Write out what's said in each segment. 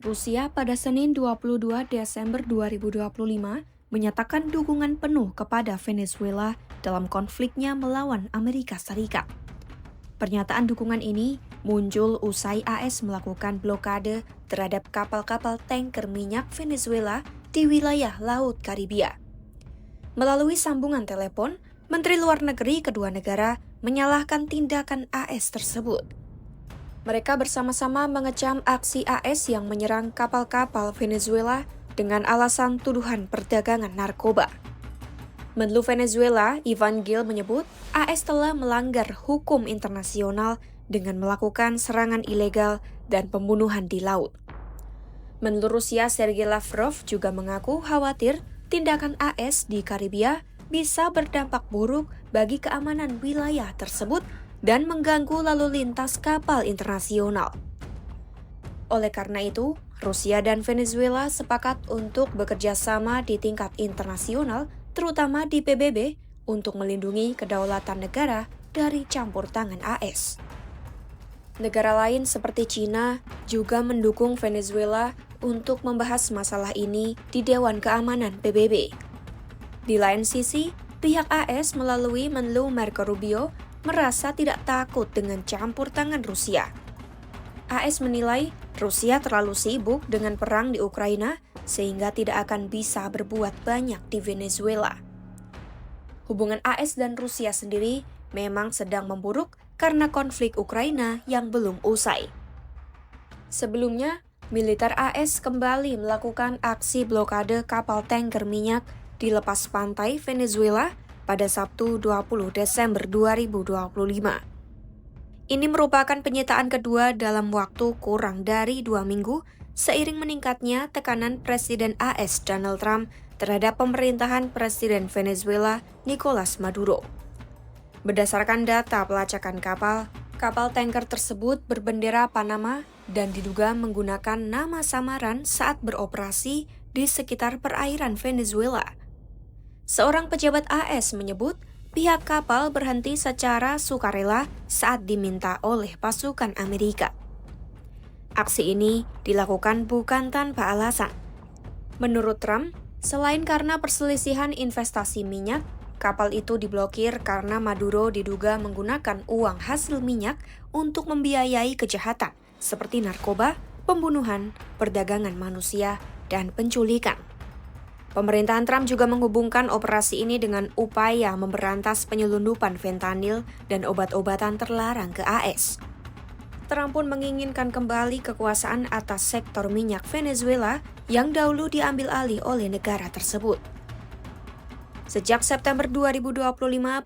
Rusia pada Senin 22 Desember 2025 menyatakan dukungan penuh kepada Venezuela dalam konfliknya melawan Amerika Serikat. Pernyataan dukungan ini muncul usai AS melakukan blokade terhadap kapal-kapal tanker minyak Venezuela di wilayah Laut Karibia. Melalui sambungan telepon, Menteri Luar Negeri kedua negara menyalahkan tindakan AS tersebut. Mereka bersama-sama mengecam aksi AS yang menyerang kapal-kapal Venezuela dengan alasan tuduhan perdagangan narkoba. Menlu Venezuela, Ivan Gil menyebut AS telah melanggar hukum internasional dengan melakukan serangan ilegal dan pembunuhan di laut. Menlu Rusia Sergei Lavrov juga mengaku khawatir tindakan AS di Karibia bisa berdampak buruk bagi keamanan wilayah tersebut dan mengganggu lalu lintas kapal internasional. Oleh karena itu, Rusia dan Venezuela sepakat untuk bekerja sama di tingkat internasional, terutama di PBB, untuk melindungi kedaulatan negara dari campur tangan AS. Negara lain seperti China juga mendukung Venezuela untuk membahas masalah ini di Dewan Keamanan PBB. Di lain sisi, pihak AS melalui Menlu Marco Rubio merasa tidak takut dengan campur tangan Rusia. AS menilai Rusia terlalu sibuk dengan perang di Ukraina sehingga tidak akan bisa berbuat banyak di Venezuela. Hubungan AS dan Rusia sendiri memang sedang memburuk karena konflik Ukraina yang belum usai. Sebelumnya, militer AS kembali melakukan aksi blokade kapal tanker minyak di lepas pantai Venezuela pada Sabtu 20 Desember 2025. Ini merupakan penyitaan kedua dalam waktu kurang dari 2 minggu seiring meningkatnya tekanan Presiden AS Donald Trump terhadap pemerintahan Presiden Venezuela Nicolas Maduro. Berdasarkan data pelacakan kapal tanker tersebut berbendera Panama dan diduga menggunakan nama samaran saat beroperasi di sekitar perairan Venezuela. Seorang pejabat AS menyebut pihak kapal berhenti secara sukarela saat diminta oleh pasukan Amerika. Aksi ini dilakukan bukan tanpa alasan. Menurut Trump, selain karena perselisihan investasi minyak, kapal itu diblokir karena Maduro diduga menggunakan uang hasil minyak untuk membiayai kejahatan seperti narkoba, pembunuhan, perdagangan manusia, dan penculikan. Pemerintahan Trump juga menghubungkan operasi ini dengan upaya memberantas penyelundupan fentanyl dan obat-obatan terlarang ke AS. Trump pun menginginkan kembali kekuasaan atas sektor minyak Venezuela yang dahulu diambil alih oleh negara tersebut. Sejak September 2025,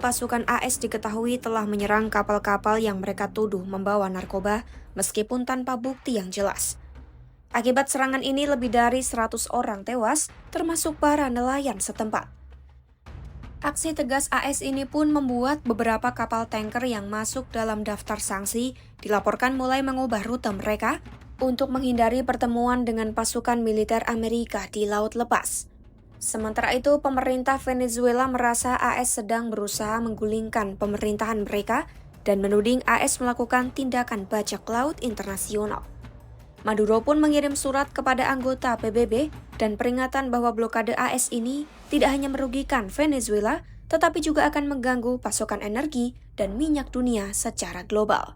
pasukan AS diketahui telah menyerang kapal-kapal yang mereka tuduh membawa narkoba meskipun tanpa bukti yang jelas. Akibat serangan ini lebih dari 100 orang tewas, termasuk para nelayan setempat. Aksi tegas AS ini pun membuat beberapa kapal tanker yang masuk dalam daftar sanksi dilaporkan mulai mengubah rute mereka untuk menghindari pertemuan dengan pasukan militer Amerika di Laut Lepas. Sementara itu, pemerintah Venezuela merasa AS sedang berusaha menggulingkan pemerintahan mereka dan menuding AS melakukan tindakan bajak laut internasional. Maduro pun mengirim surat kepada anggota PBB dan peringatan bahwa blokade AS ini tidak hanya merugikan Venezuela, tetapi juga akan mengganggu pasokan energi dan minyak dunia secara global.